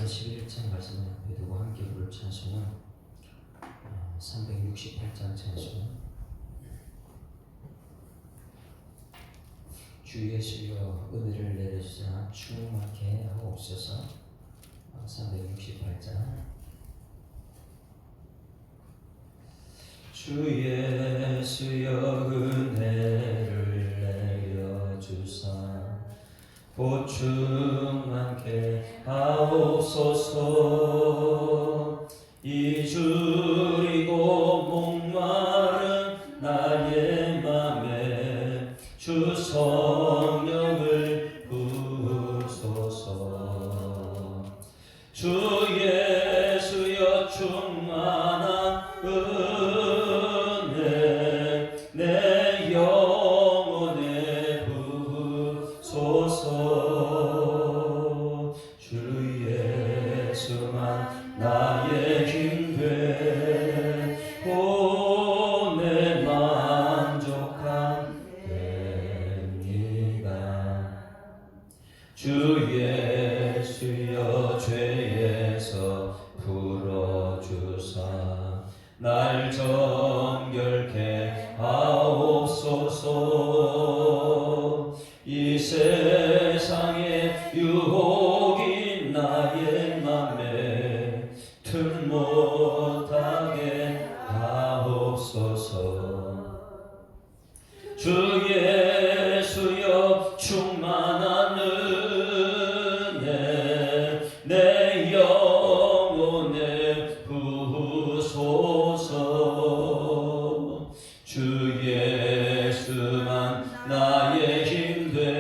로마서 11장 말씀을 앞에 두고 함께 부를 찬송은 368장 찬송. 주 예수여 은혜를 내려주사 충만케 하옵소서. 368장. 주 예수여 은혜를 내려주사 보충만케 하옵소서. 이주리고 목마른 나의 맘에 주 성령을 부으소서. 주 예수여 충만한 은혜 내 영혼에 부으소서. 주 예수만 나의 힘되고 내 만족함 됩니다. 주 예수여 죄에서 풀어주사 날 정결케 하옵소서. 이 세상의 유혹이 나의 맘에 틈 못하게 하옵소서. 주 예수여 충만한 은혜 내 영혼에 부으소서. 주 예수만 나의 힘되고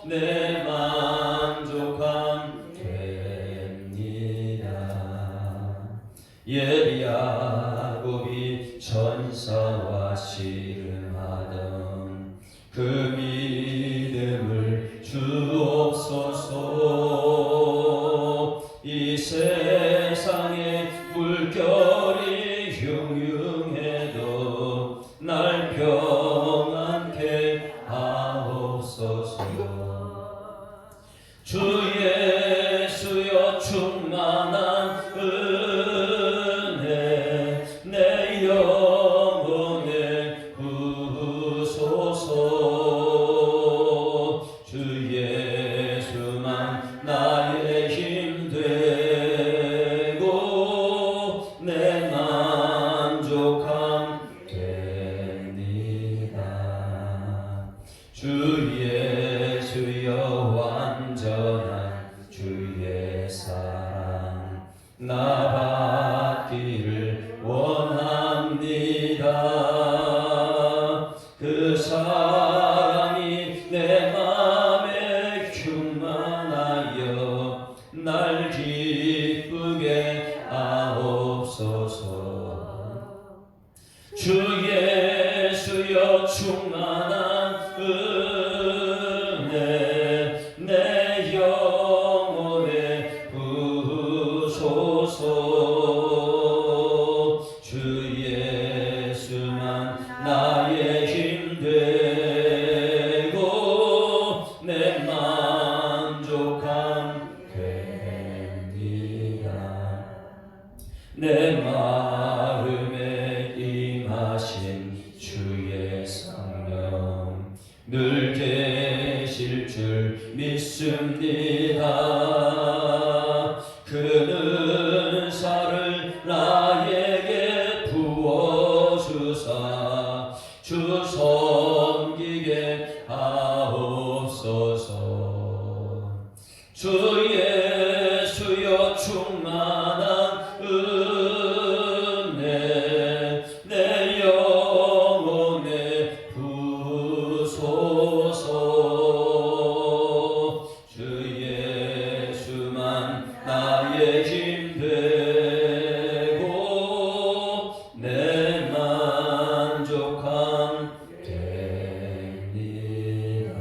내 만족함 됩니다. 야곱이 전사와 씨름하던 그 믿음을 주옵소서. 이 세상에 물결이 흉흉해도 날 평안케 하옵소서. 주 예수여 충만한 은혜 내 영혼에 부으소서. 주 예수만 나의 힘되고 내 만족함 됩니다. 주 예수여 완전한 주의 사랑 나 받기를 원합니다. 그 사랑이 내 맘에 충만하여 날 기쁘게 하옵소서. 주 예수여 충만한 은혜 내 영혼에 부으소서. 주 예수만 나의 힘되고 내 만족함 됩니다. 내 마음에 임하신 주의 성령 늘 계실 줄 믿습니다. 그 은사를 나에게 부어주사 주 섬기게 하옵소서. 주 예수여 충만한 은혜 내 영혼에 부으소서. 주 예수만 나의 힘되고 내 만족함 됩니다.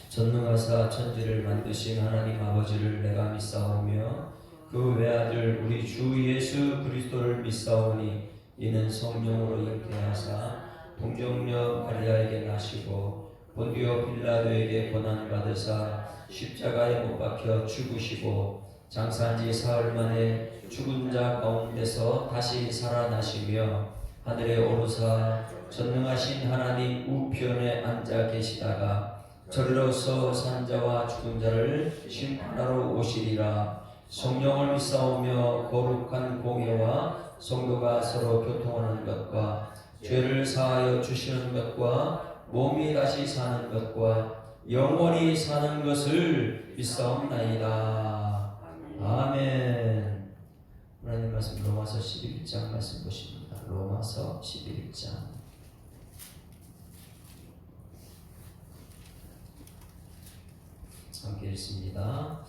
전능하사 천지를 만드신 하나님 아버지를 내가 믿사오며 그 외아들 우리 주 예수 그리스도를 믿사오니 이는 성령으로 잉태하사 동정녀 마리아에게 나시고 본디오 빌라도에게 고난 받으사 십자가에 못 박혀 죽으시고 장사한 지 사흘 만에 죽은 자 가운데서 다시 살아나시며 하늘에 오르사 전능하신 하나님 우편에 앉아 계시다가 저리로서 산자와 죽은 자를 심판하러 오시리라. 성령을 믿사오며 거룩한 공예와 성도가 서로 교통하는 것과 죄를 사하여 주시는 것과 몸이 다시 사는 것과 영원히 사는 것을 믿사옵나이다. 아멘. 하나님 말씀 로마서 11장 말씀 보십니다. 로마서 11장 함께 읽습니다.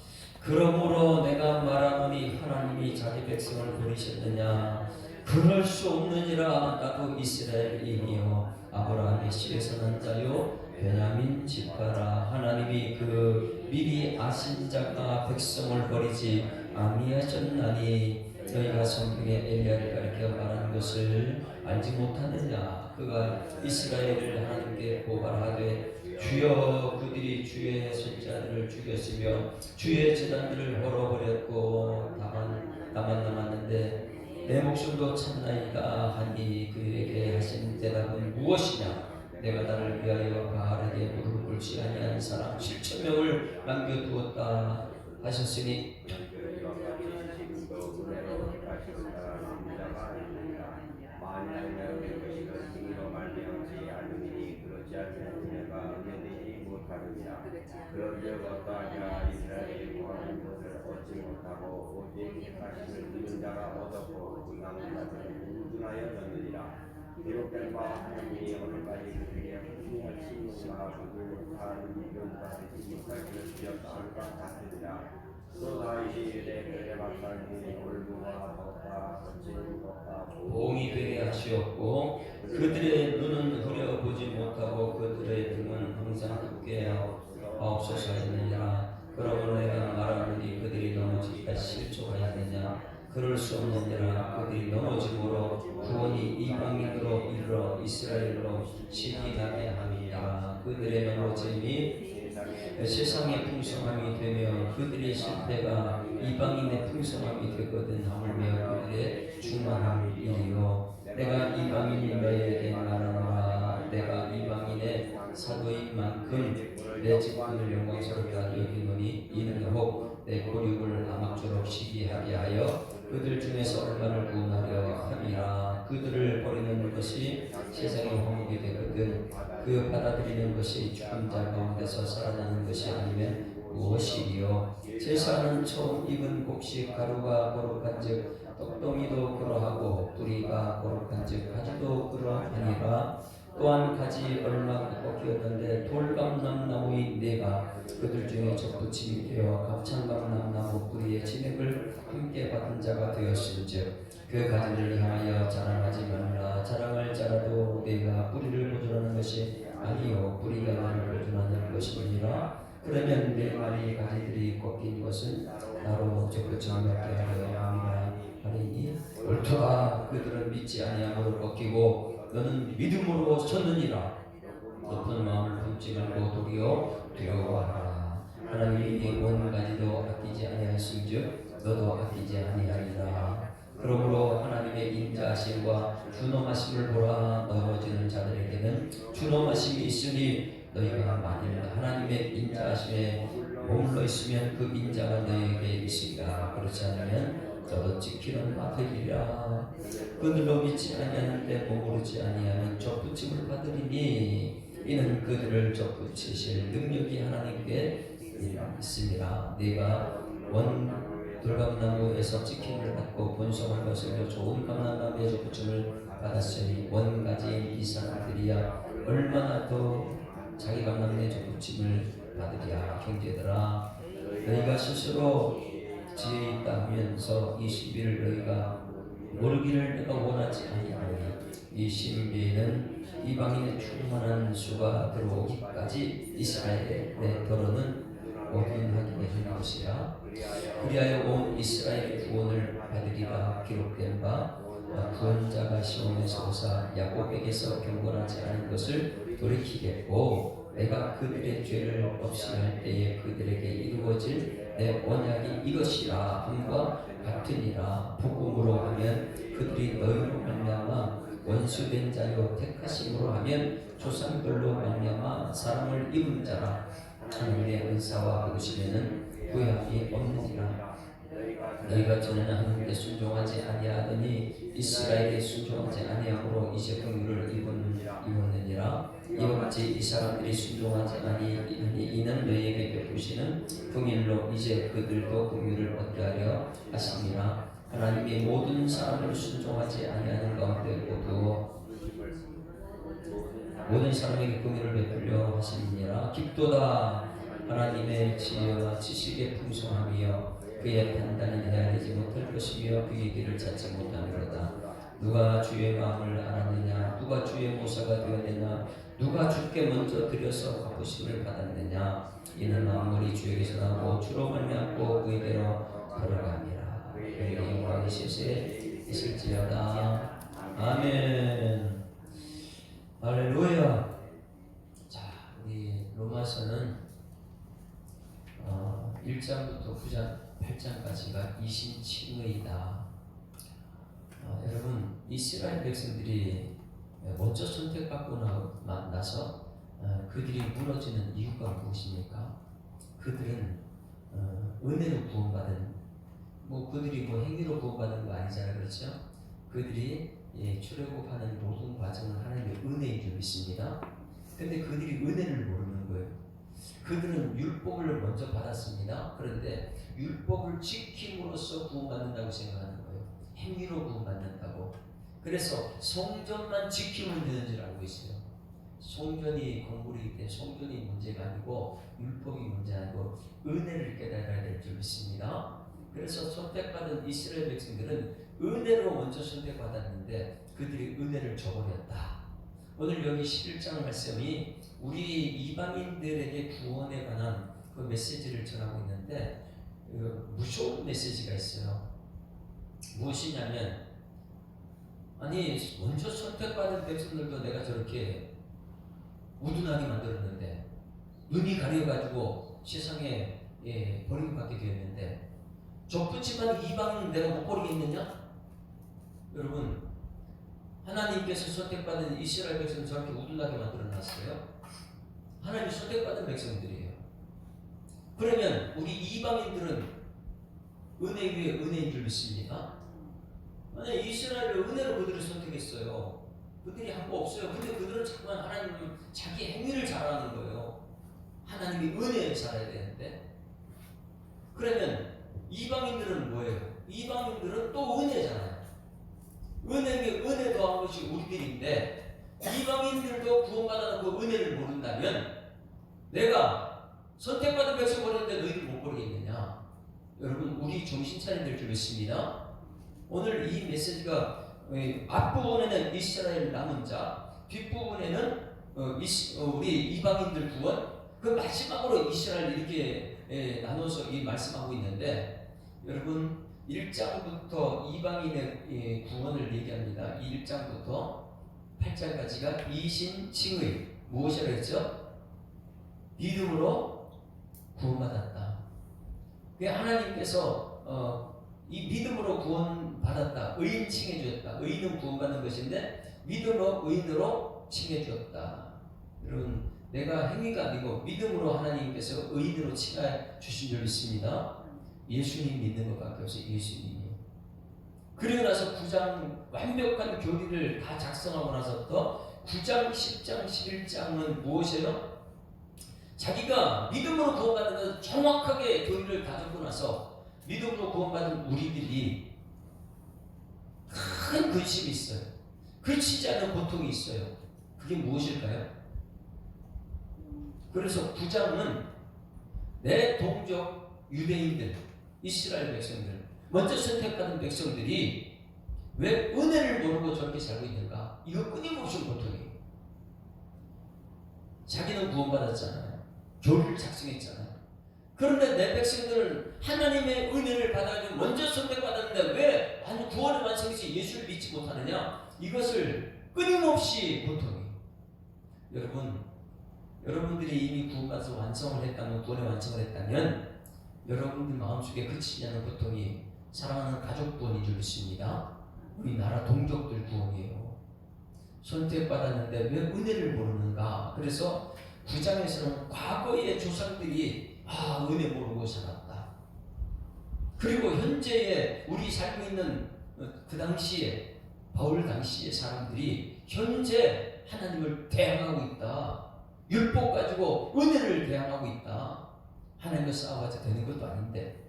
그러므로 내가 말하노니 하나님이 자기 백성을 부르셨느냐? 그럴 수 없느니라. 나도 이스라엘이니요 아브라함의 씨에서 난 자요 베냐민 지파라. 하나님이 그 미리 아신 자가 백성을 버리지 아니하셨나니 너희가 성경에 엘리야를 가리켜 말하는 것을 알지 못하느냐? 그가 이스라엘을 하나님께 고발하되 주여 그들이 주의 선지자들을 죽였으며 주의 제단들을 헐어버렸고 다만 나만 남았는데 내 목숨도 참나이다 하니 그에게 하신 대답은 무엇이냐? 내가 나를 위하여 바알에게 무릎을 꿇지 아니한 사람 7,000명을 남겨두었다 하셨으니 그런즉 어떠하냐 이스라엘이 구하는 것을 얻지 못하고 오직 하심을 믿는 자가 얻었고 불가능한 자들은 우둔하였느니라. 기록된 바 하나님이 오늘까지 그들에게 흠모하시는가 그들 다 이름과 이스라엘을 지었다 같으리라. 또 다윗이 내 그의 박사님이 올무와 덕과 거친 것과 보응이 되게 하시었고 그들의 눈은 흐려보지 못하고 그들의 등은 항상 굳게 하옵소서 하였느니라. 그러므로 내가 말하노니 그들이 넘어지기가 실족하였느냐? 그럴 수 없느니라. 그들이 넘어짐으로 구원이 이방인으로 이르러 이스라엘로 시기하게 함이라. 그들의 넘어짐이 세상의 풍성함이 되며 그들의 실패가 이방인의 풍성함이 되거든 하물며 그들의 충만함이요. 내가 이방인이 너희에게 말하노라. 내가 이방인의 사도인 만큼 내 직분을 영광스럽게 여기노니 이는 혹 내 고륙을 아막조록 시기하게 하여 그들 중에서 얼마를 구원하려 함이라. 그들을 버리는 것이 세상의 허물이 되거든 그 받아들이는 것이 죽은 자 가운데서 살아나는 것이 아니면 무엇이리요? 제사는 처음 익은 곡식 가루가 거룩한즉 떡덩이도 그러하고 뿌리가 거룩한즉 가지도 그러하니라. 또한 가지 얼마 꺾였는데 돌감람나무의 네가 그들 중에 접붙임이 되어 갑창감람나무 뿌리의 진액을 함께 받은 자가 되었은즉 그 가지를 향하여 자랑하지 말라. 자랑할 자라도 네가 뿌리를 보존하는 것이 아니요 뿌리가 나를 보존하는 것이니라. 그러면 내 말이 가지들이 꺾인 것은 나로 접붙임 맺게 하려 함이라 하리니 옳도다. 그들은 믿지 아니함으로 꺾이고 너는 믿음으로 섰느니라. 높은 마음을 품지 말고 도리어 두려워하라. 하나님이 네 온 가지도 아끼지 아니하신즉 너도 아끼지 아니하리라. 그러므로 하나님의 인자하심과 준엄하심을 보라. 넘어지는 자들에게는 준엄하심이 있으니 너희가 만일 하나님의 인자하심에 머물러 있으면 그 인자가 너희에게 있으리라. 그렇지 않으면 저도 지키는 바 되리라. 그들로 믿지 아니하는데 머무르지 아니하는 접붙임을 받으리니 이는 그들을 접붙이실 능력이 하나님께 있습니다. 네가 원 돌감나무에서 지킴을 받고 본성을 거슬려 좋은 감람나무에 접붙임을 받았으니 원가지인 이 사람들이야 얼마나 더 자기 감람나무에 접붙임을 받으랴. 형제들아 너희가 스스로 지혜 있다 하면서 이 시비를 너희가 모르기를 내가 원하지 아니하노니 이 신비는 이방인의 충만한 수가 들어오기까지 이스라엘의 내 더러는 어둔하게 할 것이라. 그리하여 온 이스라엘의 구원을 받으리라. 기록된 바 구원자가 시온에서 오사 야곱에게서 경건하지 않은 것을 돌이키겠고 내가 그들의 죄를 없이 할 때에 그들에게 이루어질 내 언약이 이것이라 함과 같으니라. 복음으로 하면 그들이 너희로 말미암아 원수된 자요 택하심으로 하면 조상들로 말미암아 사랑을 입은 자라. 하나님의 은사와 부르심에는 구약이 없느니라. 너희가 전에는 하나님께 순종하지 아니하더니 이스라엘에 순종하지 아니함으로 이제 긍휼을 입었느니라. 이와 같이 이 사람들이 순종하지 아니하니 이는 너희에게 베푸시는 긍휼로 이제 그들도 긍휼을 얻게 하려 하심이라. 하나님이 모든 사람을 순종하지 아니하는 가운데 모든 사람에게 긍휼을 베풀려 하시니라. 깊도다. 하나님의 지혜와 지식의 풍성함이여 그의 판단이 헤아리지 못할 것이며 그의 길을 찾지 못하리로다. 누가 주의 마음을 알았느냐? 누가 주의 모사가 되었느냐? 누가 주께 먼저 드려서 갚으심을 받았느냐? 이는 만물이 주에게서 나고 주로 말미암고 그에게로 돌아갑니다. 그의 영광이 실세 있을지어다. 아멘. 할렐루야. 자, 우리 로마서는 1장부터 9장 8장까지가 이신칭의이다. 여러분, 이스라엘 백성들이 먼저 선택받고 나서 그들이 무너지는 이유가 무엇입니까? 그들은 은혜로 구원받은, 그들이 행위로 구원받은 거 아니잖아요, 그렇죠? 그들이 출애굽하는 모든 과정은 하나님의 은혜인 줄 믿습니다. 근데 그들이 은혜를 모르는 거예요. 그들은 율법을 먼저 받았습니다. 그런데 율법을 지킴으로써 구원받는다고 생각하는 거예요. 행위로 구원받는다고. 그래서 성전만 지키면 되는 줄 알고 있어요. 성전이 건물이기 때문에 성전이 문제가 아니고 율법이 문제 아니고 은혜를 깨달아야 될 줄 믿습니다. 그래서 선택받은 이스라엘 백성들은 은혜로 먼저 선택받았는데 그들이 은혜를 저버렸다. 오늘 여기 11장 말씀이 우리 이방인들에게 구원에 관한 그 메시지를 전하고 있는데 무서운 메시지가 있어요. 무엇이냐면, 아니 먼저 선택받은 백성들도 내가 저렇게 우둔하게 만들었는데, 눈이 가려가지고 세상에 버림받게 되었는데 적그치만 이방인 내가 못 버리겠느냐? 여러분, 하나님께서 선택받은 이스라엘 백성은 저렇게 우둔하게 만들어놨어요. 하나님 선택받은 백성들이에요. 그러면 우리 이방인들은 은혜 위에 은혜인 줄 믿습니다. 만약 이스라엘을 은혜로 그들을 선택했어요. 그들이 한 거 없어요. 근데 그들은 자꾸만 하나님 자기 행위를 잘하는 거예요. 하나님이 은혜에 잘해야 되는데. 그러면 이방인들은 뭐예요? 이방인들은 또 은혜잖아요. 은혜에 은혜 더한 것이 우리들인데, 이방인들도 구원받아놓고 은혜를 모른다면 내가 선택받은 백성 버렸는데 너희들 못 버리겠느냐? 여러분, 우리 정신 차려야 될 줄 믿습니다. 오늘 이 메시지가 앞부분에는 이스라엘 남은 자, 뒷부분에는 우리 이방인들 구원, 그 마지막으로 이스라엘 이렇게 나눠서 이 말씀하고 있는데, 여러분 1장부터 이방인의 구원을 얘기합니다. 1장부터 8장까지가 이신칭의, 무엇이라고 했죠? 믿음으로 구원받았다. 하나님께서 이 믿음으로 구원받았다, 의인 칭해주었다. 의인은 구원받는 것인데 믿음으로 의인으로 칭해주었다. 여러분, 내가 행위가 아니고 믿음으로 하나님께서 의인으로 칭해 주신 줄 믿습니다. 예수님 믿는 것밖에 없어요. 예수님이. 그리고 나서 9장 완벽한 교리를 다 작성하고 나서부터 9장, 10장, 11장은 무엇이에요? 자기가 믿음으로 구원받는 것을 정확하게 교리를 다 적고 나서 믿음으로 구원받은 우리들이 큰 근심이 있어요. 그치지 않은 고통이 있어요. 그게 무엇일까요? 그래서 9장은 내 동족 유대인들, 이스라엘 백성들, 먼저 선택받은 백성들이 왜 은혜를 모르고 저렇게 살고 있는가? 이거 끊임없이 고통이에요. 자기는 구원받았잖아요. 교리를 작성했잖아요. 그런데 내 백성들은 하나님의 은혜를 받아가지고 먼저 선택받았는데 왜 구원의 완성에서 예수를 믿지 못하느냐? 이것을 끊임없이 고통이. 여러분들이 이미 구원받아서 완성을 했다면, 구원의 완성을 했다면 여러분들 마음속에 그치지 않은 고통이 사랑하는 가족 구원인 줄 믿습니다. 우리나라 동족들 구원이에요. 선택받았는데 왜 은혜를 모르는가? 그래서 9장에서는 과거의 조상들이 은혜 모르고 살았다. 그리고 현재의 우리 살고 있는 그 당시에 바울 당시의 사람들이 현재 하나님을 대항하고 있다. 율법 가지고 은혜를 대항하고 있다. 하나님과 싸워가지고 되는 것도 아닌데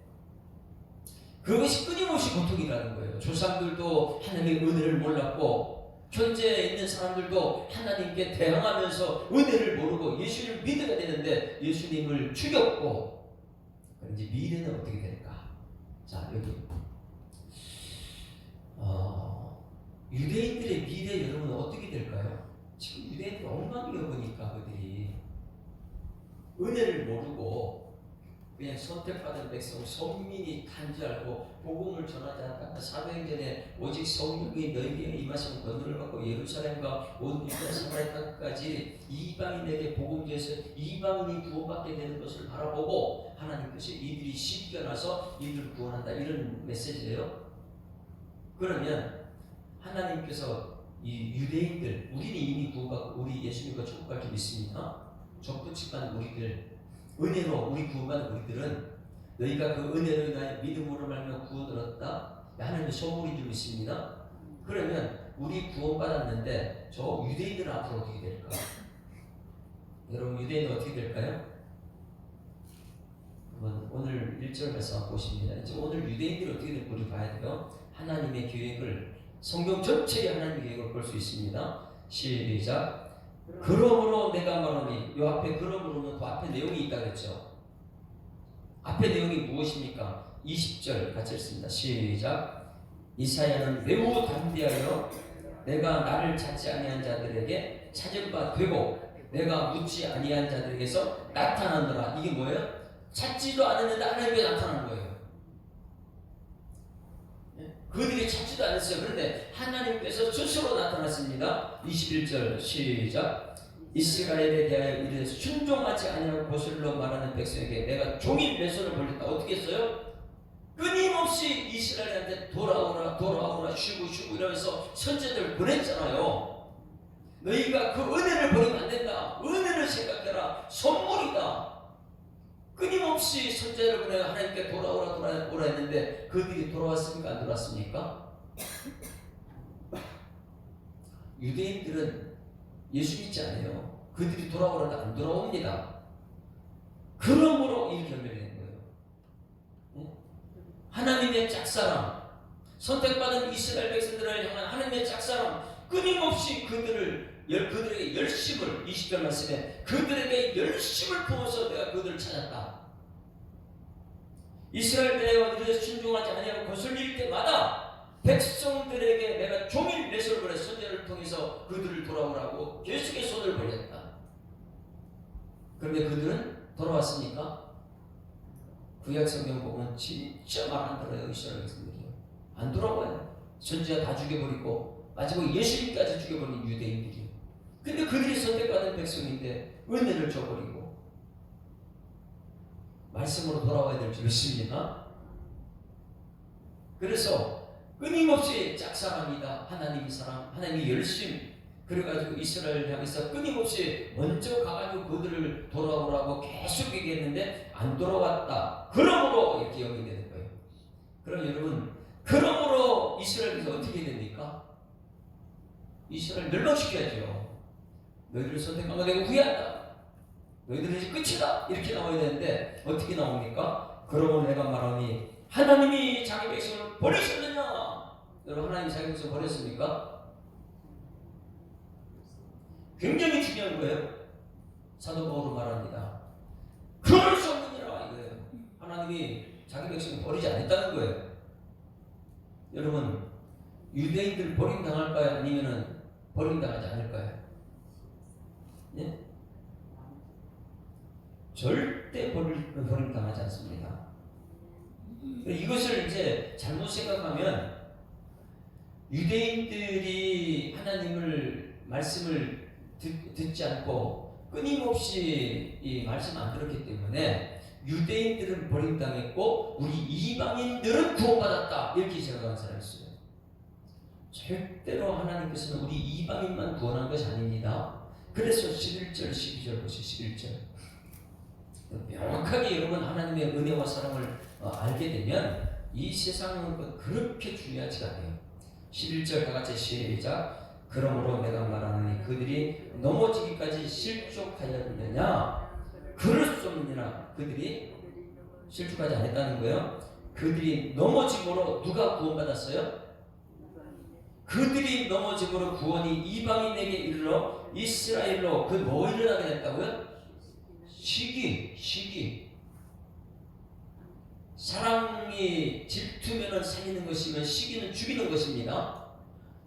그것이 끊임없이 고통이라는 거예요. 조상들도 하나님의 은혜를 몰랐고 현재 있는 사람들도 하나님께 대항하면서 은혜를 모르고 예수를 믿어야 되는데 예수님을 죽였고, 이제 미래는 어떻게 될까? 자, 여기 유대인들의 미래 여러분 어떻게 될까요? 지금 유대인들이 엉망이어 보니까 그들이 은혜를 모르고 그냥 선택받은 백성 선민이 탄 줄 알고 복음을 전하지 않다가 사도행전에 오직 성령이 너희에게 임하시면 권능을 받고 예루살렘과 온 유다 사마리아까지 이방인에게 복음제에서 이방인이 구원받게 되는 것을 바라보고 하나님께서 이들이 시기가 나서 이들을 구원한다, 이런 메시지예요. 그러면 하나님께서 이 유대인들, 우리는 이미 구원받고 우리 예수님과 천국 갈 줄 믿습니다. 적부치만 우리들 은혜로 우리 구원받은 우리들은 너희가 그 은혜로 인하여 믿음으로 말미암아 구원을 얻었다, 하나님의 선물인 줄 믿습니다. 그러면 우리 구원받았는데 저 유대인들은 앞으로 어떻게 될까? 여러분 유대인은 어떻게 될까요? 오늘 1절 말씀 보십니다. 이제 오늘 유대인들이 어떻게 될까 우리 봐야 돼요. 하나님의 계획을, 성경 전체의 하나님의 계획을 볼 수 있습니다. 시작. 그러므로 내가 말하니, 요 앞에 그러므로는 그 앞에 내용이 있다 그랬죠. 앞에 내용이 무엇입니까? 20절 같이 읽습니다. 시작. 이사야는 매우 담대하여 내가 나를 찾지 아니한 자들에게 찾은 바 되고 내가 묻지 아니한 자들에게서 나타나느라. 이게 뭐예요? 찾지도 않았는데 하나님께 나타나는 거예요. 그들이 찾지도 않았어요. 그런데 하나님께서 스스로 나타났습니다. 21절 시작. 이스라엘에 대하여 이르되 순종하지 아니하고 거슬러 말하는 백성에게 내가 종일 내 손을 벌렸다. 어떻게 했어요? 끊임없이 이스라엘한테 돌아오라 쉬고 이러면서 선제들을 보냈잖아요. 너희가 그 은혜를 버리면 안 된다. 은혜를 생각해라. 선물이다. 끊임없이 선제를 보내 하나님께 돌아오라 했는데 그들이 돌아왔습니까? 안 돌아왔습니까? 유대인들은 예수 믿지 않아요. 그들이 돌아오라도 안 돌아옵니다. 그러므로 이 결멸이 된 거예요. 하나님의 짝사랑, 선택받은 이스라엘 백성들을 향한 하나님의 짝사랑, 끊임없이 그들에게 열심을, 20절 말씀에 그들에게 열심을 부어서 내가 그들을 찾았다. 이스라엘 대하여 이르되 순종하지 아니하고 거슬릴 때마다 백성들에게 내가 종일 내 손을 벌여 선제를 통해서 그들을 돌아오라고 계속의 손을 벌렸다. 그런데 그들은 돌아왔습니까? 구약 성경 보면 진짜 말 안 들어요. 이스라엘 백성들이요. 안 돌아와요. 선지자 다 죽여버리고 마지막에 예수님까지 죽여버린 유대인들이요. 근데 그들이 선택받은 백성인데 은혜를 줘버리고 말씀으로 돌아와야 될 줄 믿습니다. 그래서 끊임없이 짝사랑이다. 하나님의 사랑, 하나님의 열심. 그래가지고 이스라엘을 향해서 끊임없이 먼저 가가지고 그들을 돌아오라고 계속 얘기했는데 안 돌아왔다. 그러므로 이렇게 연결되는 거예요. 그럼 여러분, 그러므로 이스라엘에서 어떻게 됩니까? 이스라엘 멸망시켜야죠. 너희들을 선택한 거 내가 후회한다. 너희들은 이제 끝이다. 이렇게 나와야 되는데 어떻게 나옵니까? 그러므로 내가 말하니 하나님이 자기 백성을 버리셨느냐? 여러분 하나님이 자기 백성을 버렸습니까? 굉장히 중요한 거예요. 사도 바울은 말합니다. 그럴 수 없느니라 이거예요. 하나님이 자기 백성을 버리지 않았다는 거예요. 여러분 유대인들 버림당할까요? 아니면은 버림당하지 않을까요? 예? 절대 버릴 버림당하지 않습니다. 이것을 이제 잘못 생각하면 유대인들이 하나님을 말씀을 듣지 않고 끊임없이 이 말씀 안 들었기 때문에 유대인들은 버림당했고 우리 이방인들은 구원받았다 이렇게 생각하는 사람이 있어요. 절대로 하나님께서는 우리 이방인만 구원한 것이 아닙니다. 그래서 11절 12절 보세요. 11절 명확하게 여러분 하나님의 은혜와 사랑을 알게 되면 이 세상은 그렇게 중요하지가 않아요. 11절 다같이 시작. 그러므로 내가 말하노니 그들이 넘어지기까지 실족하였느냐 그럴 수 없느니라. 그들이 실족하지 않았다는 거예요. 그들이 넘어짐으로 누가 구원받았어요? 그들이 넘어짐으로 구원이 이방인에게 이르러 이스라엘로 그 뭐 일어나게 됐다고요? 시기. 사랑이 질투면은 살리는 것이면 시기는 죽이는 것입니다.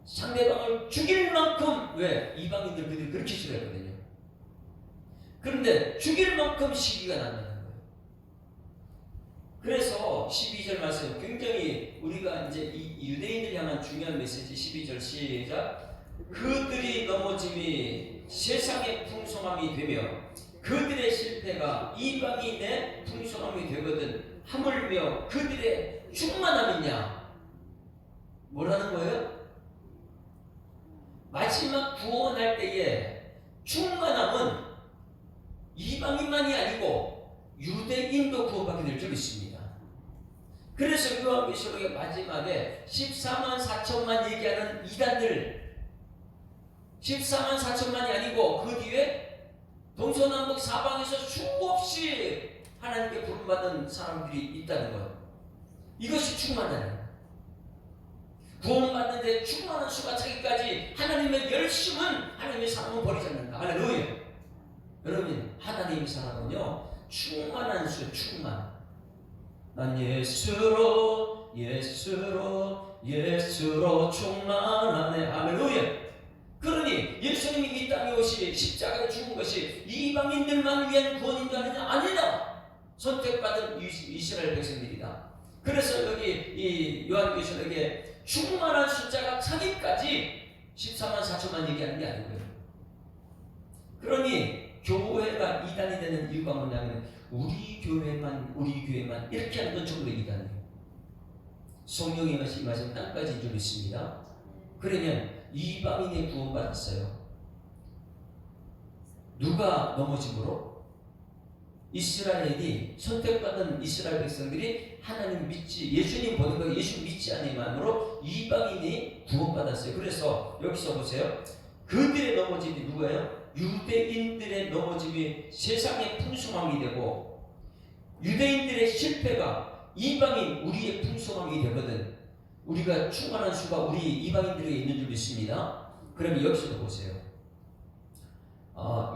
상대방을 죽일 만큼 왜? 이방인들 그들이 그렇게 싫어했거든요. 그런데 죽일 만큼 시기가 난다는 거예요. 그래서 12절 말씀 굉장히 우리가 이제 이 유대인들 향한 중요한 메시지 12절 시작. 그들이 넘어짐이 세상의 풍성함이 되며 그들의 실패가 이방인의 풍성함이 되거든 하물며 그들의 충만함이냐. 뭐라는 거예요? 마지막 구원할 때에 충만함은 이방인만이 아니고 유대인도 구원받게 될 줄 믿습니다. 그래서 요한계시록의 마지막에 14만 4천만 얘기하는 이단들 14만 4천만이 아니고 그 뒤에 동서남북 사방에서 수없이 하나님께 부름받은 사람들이 있다는 것. 이것이 충만하는 구원받는데 충만한 수가 차기까지 하나님의 열심은 하나님의 사랑은 버리지 않는다. 할렐루야. 여러분 하나님의 사랑은요 충만한 수 충만. 난 예수로 충만하네. 할렐루야. 그러니 예수님이 이 땅에 오시 십자가에 죽은 것이 이방인들만 위한 구원인 줄 아느냐? 아니다. 선택받은 이스라엘 백성들이다. 그래서 여기 이 요한계시록에 충만한 숫자가 차기까지 14만 4천만 얘기하는 게 아니고요. 그러니 교회가 이단이 되는 이유가 뭐냐면 우리 교회만 이렇게 하는 건 전부 이단이에요. 성령의 말씀 땅까지 좀 있습니다. 그러면 이방인이 구원받았어요. 누가 넘어짐으로? 이스라엘이 선택받은 이스라엘 백성들이 하나님 믿지 예수님 보는 거 예수 믿지 않음으로 이방인이 구원받았어요. 그래서 여기서 보세요. 그들의 넘어짐이 누구예요? 유대인들의 넘어짐이 세상의 풍성함이 되고 유대인들의 실패가 이방인 우리의 풍성함이 되거든. 우리가 충만한 수가 우리 이방인들에게 있는 줄 믿습니다. 그럼 여기서도 보세요.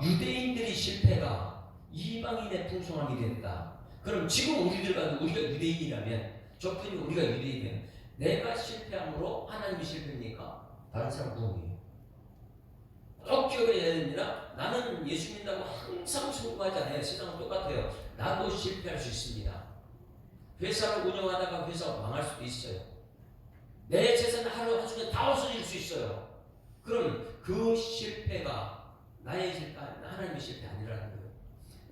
유대인들의 실패가 이방인의 풍성함이 된다. 그럼 지금 우리가 유대인이라면 적군이 우리가 유대인이면 내가 실패함으로 하나님이 실패입니까? 다른 사람 구원이에요. 꼭 기억해야 됩니다. 나는 예수 믿는다고 항상 성공하지 않아요. 세상은 똑같아요. 나도 실패할 수 있습니다. 회사를 운영하다가 회사가 망할 수도 있어요. 내 재산 하루중에 다 없어질 수 있어요. 그럼 그 실패가 나의 실패, 하나님의 실패 아니라는 거예요.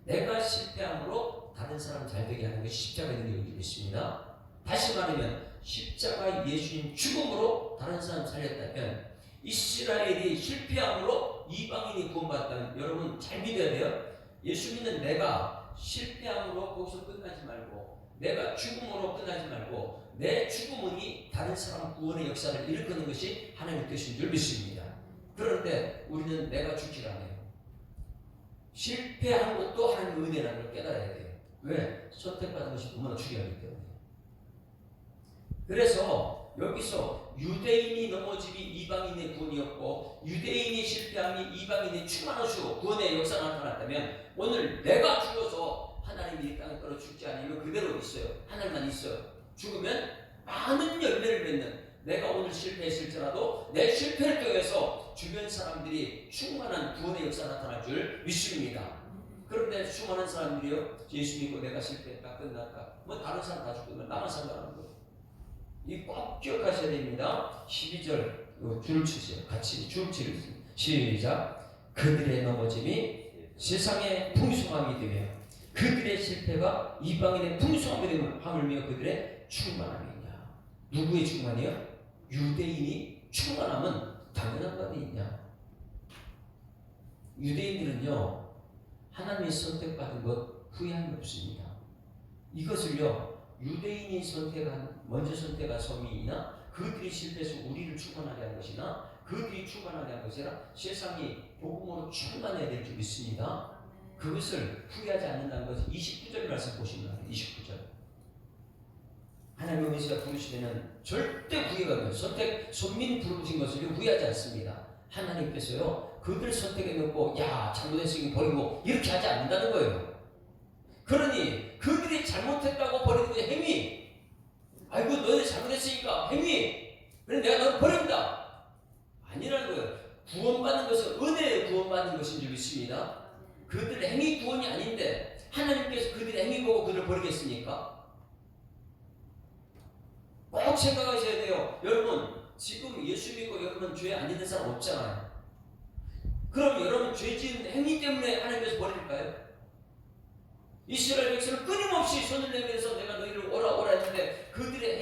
내가 실패함으로 다른 사람 잘 되게 하는 것이 십자가의 능력이 있습니다. 다시 말하면 십자가 예수님 죽음으로 다른 사람 살렸다면 이스라엘이 실패함으로 이방인이 구원받았다면 여러분 잘 믿어야 돼요. 예수 믿는 내가 실패함으로 거기서 끝나지 말고 내가 죽음으로 끝나지 말고 내 죽음이 다른 사람 구원의 역사를 일으키는 것이 하나님의 뜻인 줄 믿습니다. 그런데 우리는 내가 죽지 않아요. 실패하는 것도 하나님의 은혜라는 걸 깨달아야 돼요. 왜? 선택받은 것이 너무나 중요하기 때문에. 그래서 여기서 유대인이 넘어짐이 이방인의 구원이었고 유대인이 실패함이 이방인의 충만한 수 구원의 역사가 나타났다면 오늘 내가 죽어서 하나님이 이 땅에 떨어 죽지 않으면 그대로 있어요. 하나님만 있어요. 죽으면 많은 열매를 맺는 내가 오늘 실패했을지라도 내 실패를 통해서 주변 사람들이 충만한 구원의 역사가 나타날 줄 믿습니다. 그런데 수많은 사람들이요, 예수 믿고 내가 실패했다, 끝났다, 뭐 다른 사람 다 죽고 나만 산다는 거예요. 이 꼭 기억하셔야 됩니다. 12절 줄을 치세요. 같이 줄 치세요. 시작. 그들의 넘어짐이 세상의 풍성함이 되며 그들의 실패가 이방인의 풍성함이 되며 하물며 그들의 충만함이냐. 누구의 충만이요? 유대인이 충만함은 당연한 거 아니냐. 유대인들은요, 하나님이 선택받은 것 후회함이 없습니다. 이것을요, 유대인이 먼저 선택한 서민이나 그들이 실패해서 우리를 충만하게 한 것이나 그들이 충만하게 한 것이라 세상이 복음으로 충만해야 될 줄 믿습니다. 그것을 후회하지 않는다는 것을 29절 말씀 보시면 29절. 하나님의 은혜가 부르시면 절대 후회가 없어요. 선민 부르신 것을 후회하지 않습니다. 하나님께서요, 그들 선택해 놓고 야 잘못했으니 버리고 이렇게 하지 않는다는 거예요. 그러니 그들이 잘못했다고 버리는 게 행위. 아이고 너네 잘못했으니까 행위. 그래 내가 너를 버린다. 아니라는 거예요. 구원받는 것은 은혜에 구원받는 것인 줄 믿습니다. 그들의 행위 구원이 아닌데 하나님께서 그들의 행위 보고 그들을 버리겠습니까? 꼭 생각하셔야 돼요. 여러분 지금 예수 믿고 여러분 죄 안 있는 사람 없잖아요. 그럼 여러분 죄 지은 행위 때문에 하나님께서 버릴까요? 이스라엘 백성을 끊임없이 손을 내밀어서 내가 너희를 오라 했는데 그들의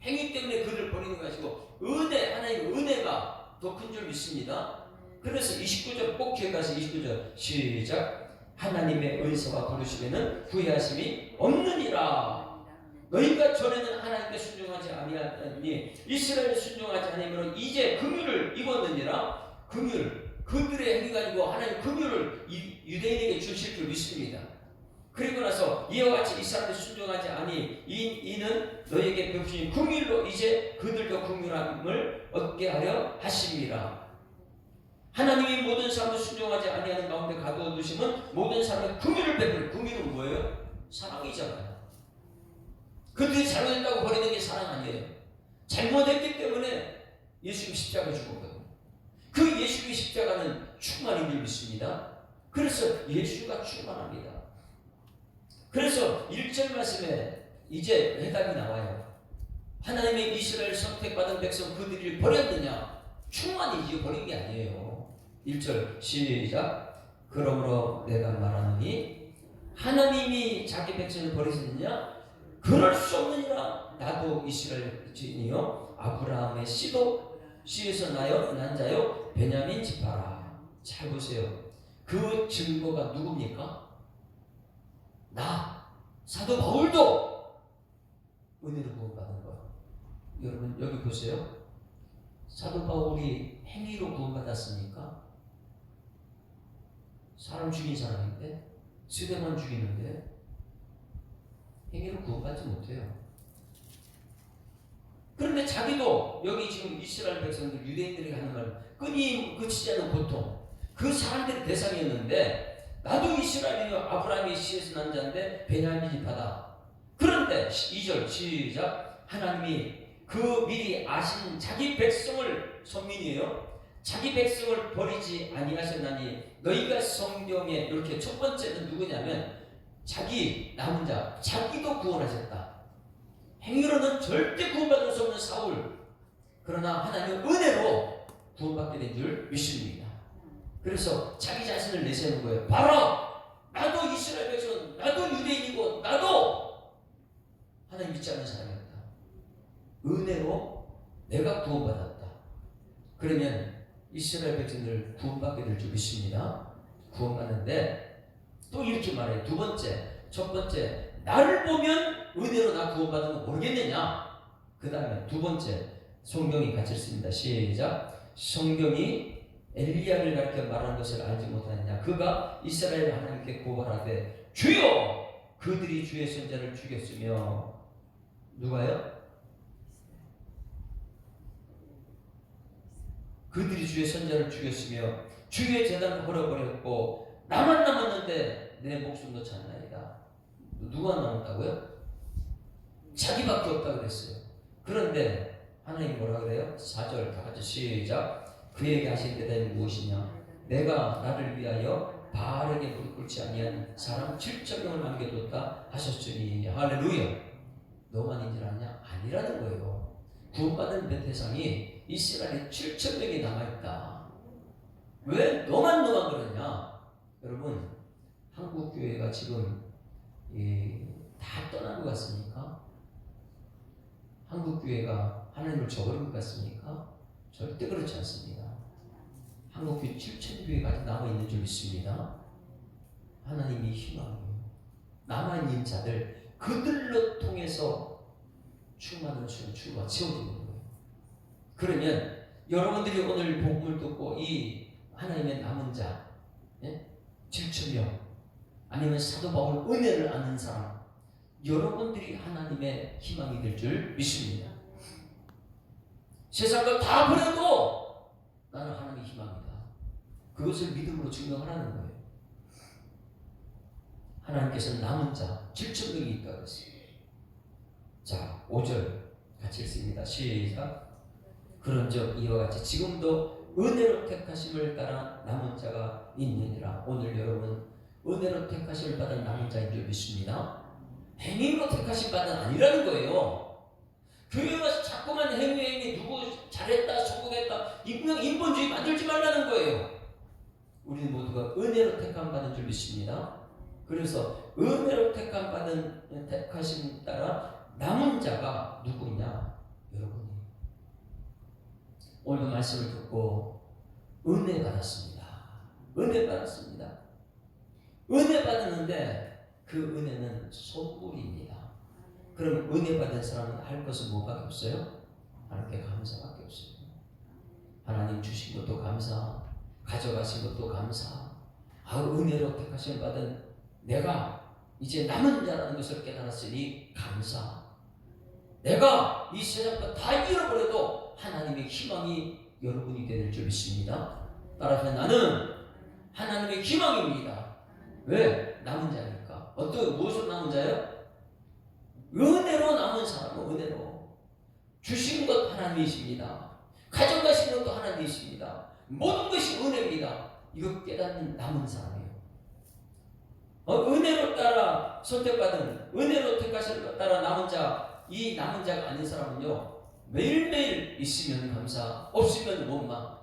행위 때문에 그들을 버리는 것이고 하나님의 은혜가 더 큰 줄 믿습니다. 그래서 29절 꼭 기억하세요. 29절 시작. 하나님의 은사와 부르심에는 후회하심이 없느니라. 너희가 전에는 하나님께 순종하지 아니하니 이스라엘에 순종하지 아니하므로 이제 긍휼을 입었느니라. 그들의 행위가 아니고 하나님 긍휼을 유대인에게 주실 줄 믿습니다. 그리고 나서 이와 같이 이 사람이 순종하지 아니 이는 너에게 베푸신 긍휼로 이제 그들도 긍휼함을 얻게 하려 하심이라. 하나님이 모든 사람을 순종하지 아니하는 가운데 가두어두심은 모든 사람의 긍휼을 베풀. 긍휼은 뭐예요? 사랑이잖아요. 그들이 잘못했다고 버리는 게 사랑 아니에요. 잘못했기 때문에 예수님 십자가 죽었거든요. 그 예수의 십자가는 충만인 줄 믿습니다. 그래서 예수가 충만합니다. 그래서 1절 말씀에 이제 해답이 나와요. 하나님의 이스라엘 선택받은 백성 그들을 버렸느냐? 충만이지 버린 게 아니에요. 1절 시작. 그러므로 내가 말하노니 하나님이 자기 백성을 버리셨느냐? 그럴 수 없느니라. 나도 이스라엘 지인이요 아브라함의 씨에서 난 자요 베냐민 지파라. 잘 보세요. 그 증거가 누굽니까? 사도 바울도 은혜로 구원받은 거예요. 여러분 여기 보세요. 사도 바울이 행위로 구원받았습니까? 사람 죽인 사람인데 스데반 죽이는데 행위로 구원받지 못해요. 그런데 자기도 여기 지금 이스라엘 백성들 유대인들에게 하는 말 끊이지 않는 고통 그 사람들의 대상이었는데 나도 이스라엘이요 아브라함의 씨에서 난 자인데 베냐민 지파다. 그런데 2절 시작. 하나님이 그 미리 아신 자기 백성을 선민이에요. 자기 백성을 버리지 아니하셨나니 너희가 성경에 이렇게 첫 번째는 누구냐면 자기 남은 자 자기도 구원하셨다. 행위로는 절대 구원받을 수 없는 사울. 그러나 하나님의 은혜로 구원받게 된 줄 믿습니다. 그래서 자기 자신을 내세우는 거예요. 봐라! 나도 이스라엘 백성, 나도 유대인이고, 나도 하나님 믿지 않는 사람이었다. 은혜로 내가 구원받았다. 그러면 이스라엘 백성들 구원받게 될 줄 믿습니다. 구원받는데 또 이렇게 말해요. 두 번째, 첫 번째, 나를 보면 은혜로 나 구원받은 거 모르겠느냐? 그 다음에 두 번째, 성경이 같이 읽습니다. 시작. 성경이 엘리야를 가리켜 말한 것을 알지 못하느냐? 그가 이스라엘 하나님께 고발하되 주여 그들이 주의 선자를 죽였으며 누가요? 그들이 주의 선자를 죽였으며 주의 제단을 헐어버렸고 나만 남았는데 내 목숨 놓지 않나이다. 누가 남았다고요? 자기밖에 없다고 그랬어요. 그런데 하나님이 뭐라 그래요? 4절 다 같이 시작. 그에게 하신 대답이 무엇이냐? 내가 나를 위하여 바르게 무릎 꿇지 아니한 사람 7천명을 남겨뒀다 하셨으니. 할렐루야. 너만 인줄 아냐? 아니라는 거예요. 구원받은 베테상이 이스라엘에 7천명이 남아있다. 왜 너만 그러냐? 여러분, 한국 교회가 지금 다 떠난 것 같습니까? 한국 교회가 하나님을 저버린 것 같습니까? 절대 그렇지 않습니다. 한국 교회 7천 교회까지 남아있는 줄 믿습니다. 하나님이 희망이에요. 남아있는 자들, 그들로 통해서 충만한 주가 채워지는 거예요. 그러면 여러분들이 오늘 복음을 듣고 이 하나님의 남은 자 7천명, 아니면 사도 바울 은혜를 아는 사람, 여러분들이 하나님의 희망이 될 줄 믿습니다. 세상 걸 다 버려도 나는 하나님의 희망이다. 그것을 믿음으로 증명하라는 거예요. 하나님께서는 남은 자 7천명이 있다고 했어요. 자, 5절 같이 읽습니다. 시작. 그런즉 이와 같이 지금도 은혜로 택하심을 따라 남은 자가 있느니라. 오늘 여러분 은혜로 택하심을 받은 남은 자인 줄 믿습니다. 행위로 택하심 받은 아니라는 거예요. 교회 와서 자꾸만 행위 누구 잘했다 성공했다 인본주의 만들지 말라는 거예요. 우리는 모두가 은혜로 택함 받은 줄 믿습니다. 그래서 은혜로 택함 받은 택하심 따라 남은 자가 누구냐? 여러분이 오늘 말씀을 듣고 은혜 받았습니다. 은혜 받았습니다. 은혜 받았는데 그 은혜는 선물입니다. 그럼 은혜 받은 사람은 할 것은 뭐밖에 없어요? 하나님께 감사밖에 없어요. 하나님 주신 것도 감사, 가져가신 것도 감사. 은혜로 택하심 받은 내가 이제 남은 자라는 것을 깨달았으니 감사. 내가 이 세상 것 다 잃어버려도 하나님의 희망이 여러분이 될 줄 믿습니다. 따라서 나는 하나님의 희망입니다. 왜? 남은 자니까. 무엇으로 남은 자요? 은혜로 남은 사람은 은혜로. 주신 것 하나님이십니다. 가져가신 것도 하나님이십니다. 모든 것이 은혜입니다. 이거 깨닫는 남은 사람이에요. 은혜로 따라 선택받은, 은혜로 택하신 따라 남은 자, 이 남은 자가 아닌 사람은요, 매일매일 있으면 감사, 없으면 원망.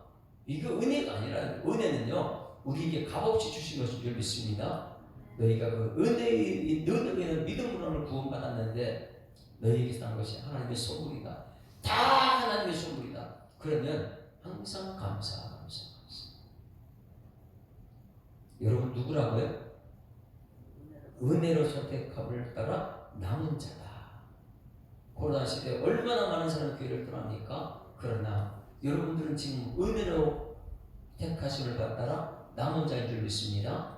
이거 은혜가 아니라, 은혜는요, 우리에게 값없이 주신 것인 줄 믿습니다. 너희가 그 은혜의 너희는 믿음으로는 구원받았는데 너희에게서 난 것이 하나님의 선물이다. 다 하나님의 선물이다. 그러면 항상 감사. 여러분 누구라고요? 은혜로 선택함을 따라 남은 자다. 코로나 시대에 얼마나 많은 사람이 교회를 떠납니까? 그러나 여러분들은 지금 은혜로 택하심을 따라 남은 자인 줄 믿습니다.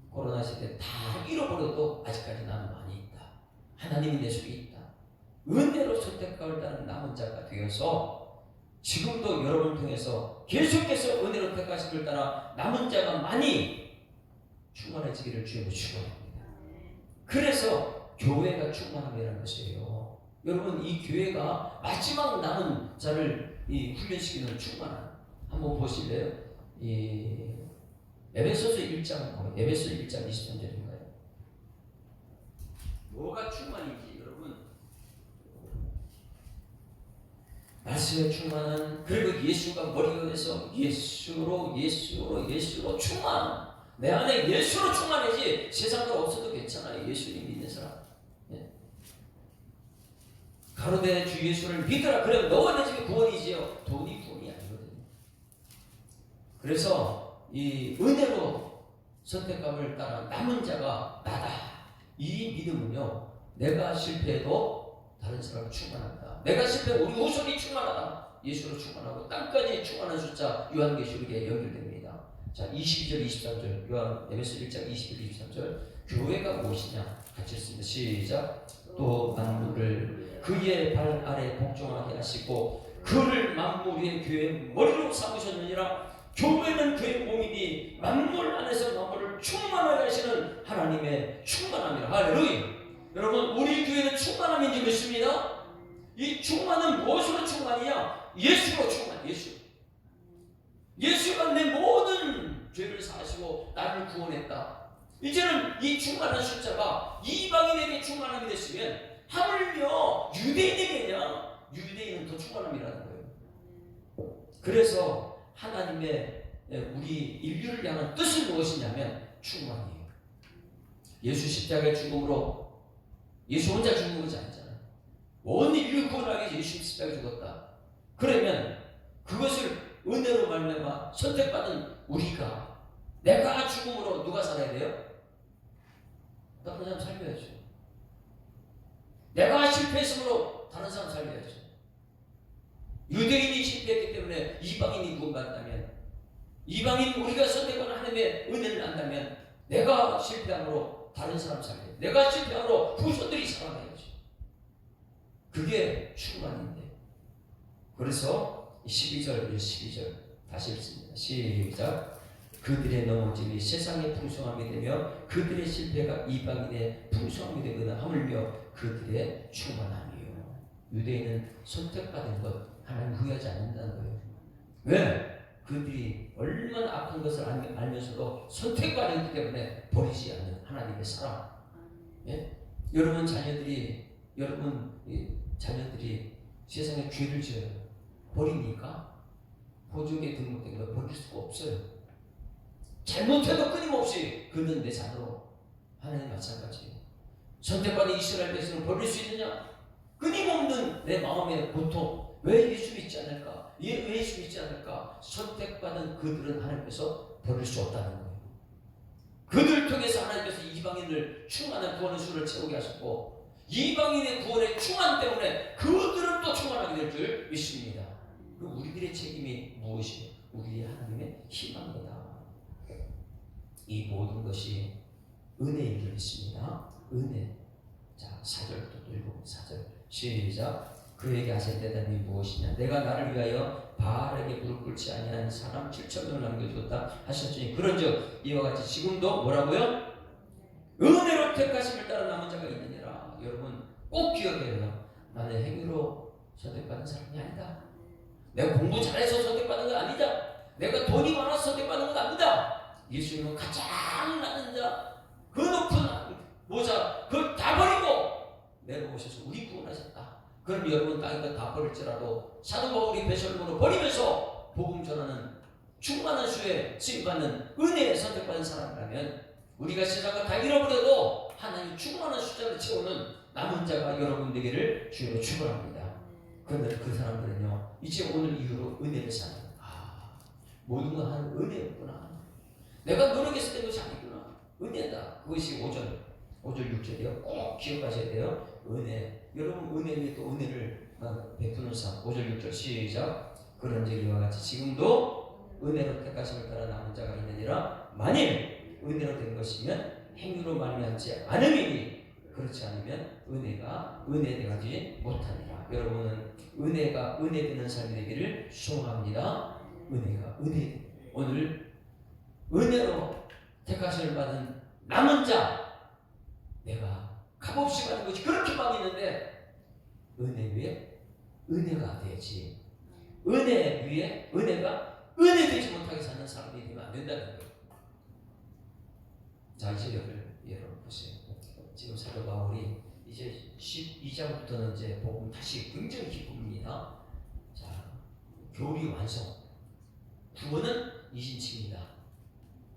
코로나 시대 다 잃어버려도 아직까지 나는 많이 있다. 하나님이 내 속에 있다. 은혜로 선택함을 따른 남은 자가 되어서 지금도 여러분을 통해서 계속해서 은혜로 택하심을 따라 남은 자가 많이 충만해지기를 주의 축원합니다. 그래서 교회가 충만함이라는 것이에요. 여러분 이 교회가 마지막 남은 자를 훈련시키는 충만함 한번 보실래요? 에베소서 1장 23절인가요? 뭐가 충만인지 여러분 말씀에 충만한, 그리고 예수가 머리가 돼서 예수로 충만. 내 안에 예수로 충만해지 세상으로 없어도 괜찮아요. 예수님 믿는 사람. 가로되 주 예수를 믿으라. 그러면 너와 내 집이 구원이지요. 돈이 구원이 아니거든요. 그래서 이 은혜로 선택감을 따라 남은 자가 나다. 이 믿음은요, 내가 실패해도 다른 사람은 충만한다. 내가 실패해 우리 후손이 충만하다. 예수로 충만하고 땅까지 충만한 숫자 요한계시록에 연결됩니다. 자, 22절 23절 요한 에베소 1장 21, 23절 교회가 무엇이냐 같이 읽습니다. 시작. 또 만물을 그의 발 아래 복종하게 하시고 그를 만물 위에 교회의 머리로 삼으셨느니라. 교회는 그의 몸이니 만물 안에서 만물을 충만하게 하시는 하나님의 충만함이라. 할렐루야. 여러분 우리 교회는 충만함인지 믿습니다. 이 충만은 무엇으로 충만이냐? 예수로 충만. 예수가 내 모든 죄 하시고 나를 구원했다. 이제는 이 충만한 숫자가 이방인에게 충만함이 됐으면 하물며 유대인에게냐? 유대인은 더 충만함이라는 거예요. 그래서 하나님의 우리 인류를 향한 뜻은 무엇이냐면 충만이에요. 예수 십자가의 죽음으로 예수 혼자 죽는 것이 아니잖아요. 온 인류 구원하기 위해서 예수 십자가에 죽었다. 그러면 그것을 은혜로 말미암아 선택받은 우리가 내가 죽음으로 누가 살아야 돼요? 다른 사람 살려야죠. 내가 실패했으므로 다른 사람 살려야죠. 유대인이 실패했기 때문에 이방인이 구원받았다면, 이방인 우리가 선택받은 하나님의 은혜를 안다면 내가 실패함으로 다른 사람 살려요. 내가 실패함으로 후손들이 살아나야죠. 그게 충만인데. 그래서 12절 다시 읽습니다. 시작. 그들의 넘어짐이 세상의 풍성함이 되며 그들의 실패가 이방인의 풍성함이 되거나 하물며 그들의 충만함이요. 유대인은 선택받은 것 하나님 후회하지 않는다는 거예요. 왜? 그들이 얼마나 악한 것을 알면서도 선택받았기 때문에 버리지 않는 하나님의 사랑. 예? 여러분 자녀들이 세상에 죄를 지어요. 버립니까? 보조기에 등록된 걸 버릴 수가 없어요. 잘못해도 끊임없이 그는 내 자녀로. 하나님 마찬가지예요. 선택받은 이스라엘 백성을 버릴 수 있느냐? 끊임없는 내 마음의 고통. 왜 예수 믿지 않을까? 왜 예수 믿지 않을까? 선택받은 그들은 하나님께서 버릴 수 없다는 거예요. 그들 통해서 하나님께서 이방인을 충만한 구원의 수를 채우게 하셨고, 이방인의 구원의 충만 때문에 그들은 또 충만하게 될 줄 믿습니다. 그럼 우리들의 책임이 무엇이에요? 우리의 하나님의 희망이다. 이 모든 것이 은혜인 줄 믿습니다. 은혜. 자, 4절부터 또 읽어보면 4절 시작. 그에게 하신 대답이 무엇이냐? 내가 나를 위하여 바알에게 무릎 꿇지 아니한 사람 7,000명을 남겨두었다 하셨으니 그런즉 이와 같이 지금도 뭐라고요? 은혜로 택하심을 따라 남은 자가 있느니라. 여러분 꼭 기억해요. 나는 행위로 선택받은 사람이 아니다. 내가 공부 잘해서 선택받은 건 아니다. 내가 돈이 많아서 선택받은 건 아니다. 예수님은 가장 낮은 자, 그 높은 모자, 그걸 다 버리고 내려오셔서 우리 구원하셨다. 그럼 여러분 땅에다 다 버릴지라도 사도 바울이 배설물로 버리면서 복음 전하는 충만한 수에 쓰임받는 은혜에 선택받은 사람이라면 우리가 세상을 다 잃어버려도 하나님 충만한 숫자를 채우는 남은 자가 여러분 되기를 주님으로 축원합니다. 그런데 그 사람들은요 이제 오늘 이후로 은혜를 사는 모든 건 한 은혜였구나. 내가 노력했을 때 그것이 아니구나. 은혜다. 그것이 5절 6절이요. 꼭 기억하셔야 돼요. 은혜. 여러분 은혜 위에 또 은혜를 베푸는 삶. 5절 6절 시작. 그런즉 이와 같이 지금도 은혜로 택하심을 따라 남은 자가 있느니라. 만일 은혜로 된 것이면 행위로 말미암지 않음이니 그렇지 않으면 은혜가 은혜되지 못하니라. 여러분은 은혜가 은혜되는 삶이 되기를 소원합니다. 은혜가 은혜. 오늘 은혜로 택하심을 받은 남은 자, 내가 값없이 받은 것이 그렇게 많이 있는데 은혜 위에 은혜가 되지. 은혜 위에 은혜가 은혜되지 못하게 사는 사람이 되면 안 된다는 거예요. 자, 이제 여러분 보세요. 지금 사도 바울이 이제 12장부터는 이제 복음 다시 굉장히 기쁩니다. 자, 교리 완성. 구원은 이신칭이다.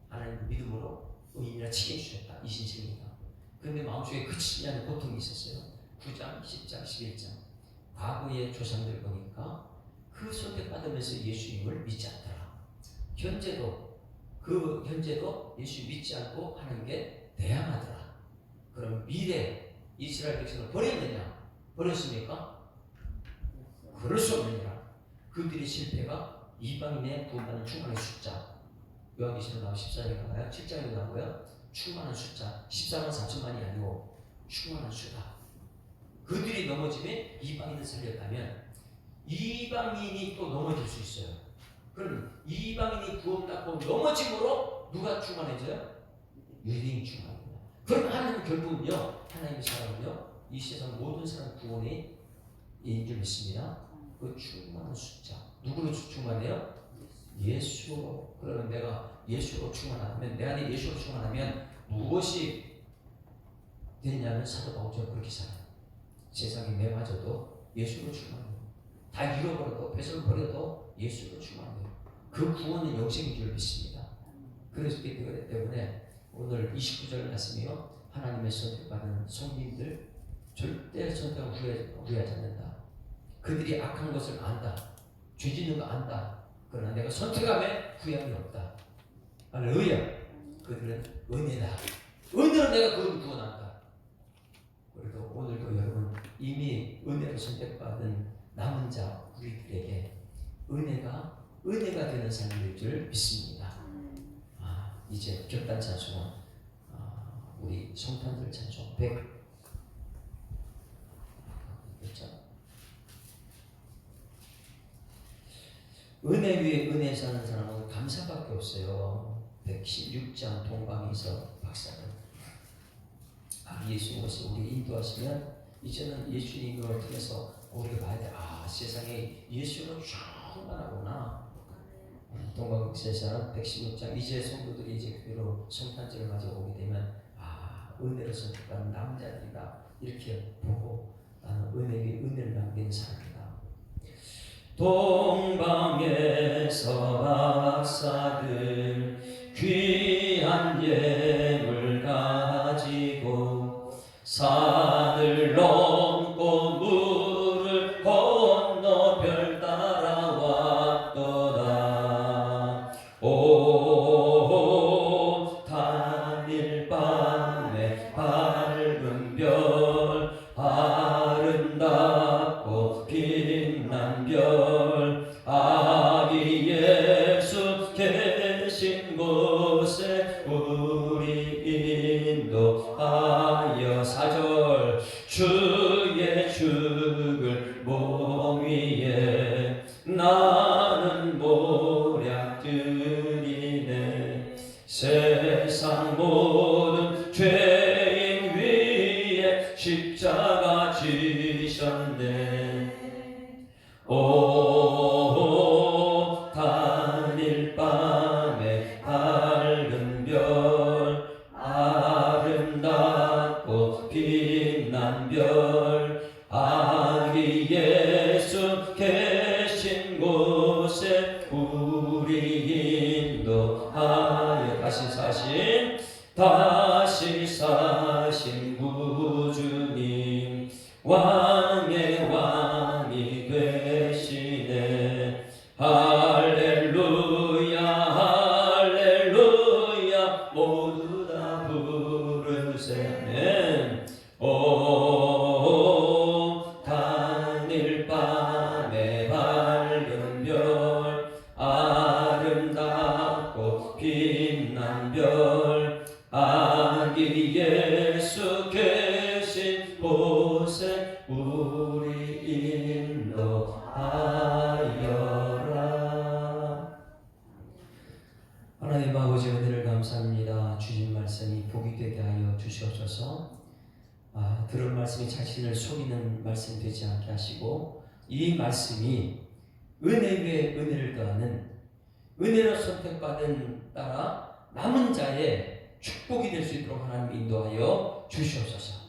하나님 믿음으로 의인이라 칭해주셨다. 이신칭이다. 그런데 마음속에 그치지 않는 고통이 있었어요. 9장, 10장, 11장. 과거의 조상들 보니까 그 선택받으면서 예수님을 믿지 않더라. 현재도 예수 믿지 않고 하나님께 대항하더라. 그럼 미래 이스라엘 백성을 버렸느냐? 버렸습니까? 그럴 수 없느니라. 그들의 실패가 이방인의 구원받는 충만의 숫자. 요한계시록 나와 14장에 나와요. 7장에 나와요. 충만한 숫자. 14만 4천만이 아니고 충만한 수다. 그들이 넘어지면 이방인을 살렸다면 이방인이 또 넘어질 수 있어요. 그럼 이방인이 구원받고 넘어짐으로 누가 충만해져요? 유대인이 충만합니다. 그럼 하나님 결국은요, 하나님의 사랑은요, 이 세상 모든 사람 구원의 인줄 믿습니다. 그 충만한 숫자. 누구로 충만해요? 예수로. 그러면 내가 예수로 충만하면, 내 안에 예수로 충만하면 무엇이 되냐면 사도 바울처럼 그렇게 살아요. 세상에 매맞아도 예수로 충만해요. 다 잃어버려도, 뺏을 버려도 예수로 충만해요. 그 구원은 영생인 줄 믿습니다. 그렇기 때문에 오늘 29절 말씀이요, 하나님의 선택받은 성민들 절대 선택을 후회하지 않는다. 그들이 악한 것을 안다. 죄 짓는 거 안다. 그러나 내가 선택함에 후회함이 없다. 할렐루야. 그들은 은혜다. 은혜로 내가 그걸 구원한다. 그래도 오늘도 여러분 이미 은혜로 선택받은 남은 자 우리들에게 은혜가 되는 삶일 줄 믿습니다. 이제 격단 찬송은 우리 성탄절 찬송 100 은혜 위에 은혜 사는 사람은 감사밖에 없어요. 116장 동방에서 박사는 예수님께서 우리 인도하시면 이제는 예수님을 통해서 우리가 봐야 돼. 세상에 예수로 충만하구나. 동방세상 116장 이제 성도들이 이제 교회로 성탄절을 맞이오게 되면 은혜로 선택받은 남자들이다 이렇게 보고 나는 은혜 위에 은혜를 남기는 사람이다. 동방에서 박사들 귀한 예물 가지고 산을 넘고 물을 건너 별 따라왔도다. 오 단일 밤에 밝은 별 아름답고 빛난 별 아기 예수 계신 곳에 우리 인도하여. 4절 주의 죽을 몸 위에 나는 모략 드리네. 세상 모든 죄인 위에 십자가 지셨네. 오 단일 밤에 밝은 별 아름답고 빛난 별 아기 예수 계신 곳에 우리 인도하여. 다시 사신 구주님 왕의 왕이 되시네. 할렐루야 할렐루야 모두 다 부르세요. 오 단일 밤에 밝은 별 아름답고 빛난 별 아기 예수 계신 곳에 우리 인도하여라. 하나님 아버지 은혜를 감사합니다. 주신 말씀이 복이 되게 하여 주시옵소서. 들은 말씀이 자신을 속이는 말씀 되지 않게 하시고 이 말씀이 은혜 위에 은혜를 더하는 은혜로 선택받은 따라 남은 자의 축복이 될 수 있도록 하나님 인도하여 주시옵소서.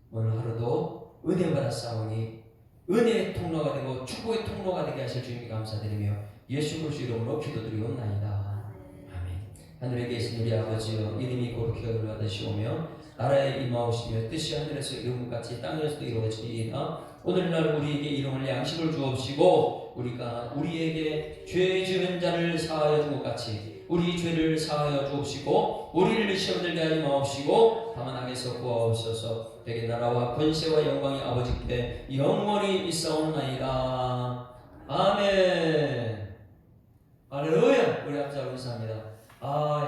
오늘 하루도 은혜 받아 싸우니 은혜의 통로가 되고 축복의 통로가 되게 하실 주님께 감사드리며 예수 그리스도 이름으로 기도드리옵나이다. 아멘. 하늘에 계신 우리 아버지여 이름이 거룩히 여겨주시오며 나라에 임하오시며 뜻이 하늘에서 이룬 것 같이 땅에서도 이루어지리이다. 오늘날 우리에게 일용할 양식을 주옵시고 우리가 우리에게 죄 지은 자를 사하여 준 것 같이 우리 죄를 사하여 주옵시고 우리를 시험 들게 하지 마옵시고 다만 악에서 구하옵소서. 되게 나라와 권세와 영광이 아버지께 영원히 있사옵나이다. 아멘. 할렐루야. 우리 합자 감사합니다.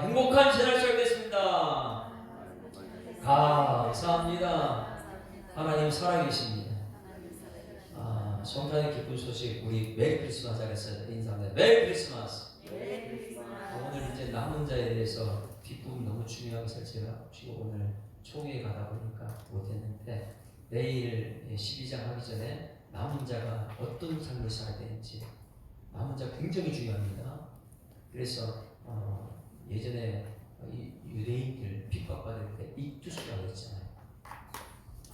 행복한 새날 시작됐습니다. 감사합니다. 하나님 살아계십니다. 성탄의 기쁜 소식 우리 메리 크리스마스 하겠습니다. 인사합니다. 메리 크리스마스. 오늘 이제 남은 자에 대해서 뒷부분 너무 중요하게 설치해가지고 오늘 총회에 가다 보니까 못했는데 내일 12장 하기 전에 남은 자가 어떤 삶을 살아야 되는지 남은 자 굉장히 중요합니다. 그래서 예전에 이 유대인들 핍박받을 때 익투스라고 했잖아요.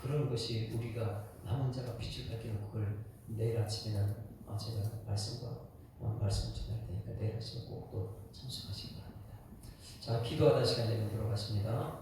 그런 것이 우리가 남은 자가 빛을 밝히는 그걸 내일 아침에는 제가 말씀을 전할 테니까 내일 아침에 꼭 또 참석하시기 바랍니다. 자, 기도하다 시간 되면 들어갔습니다.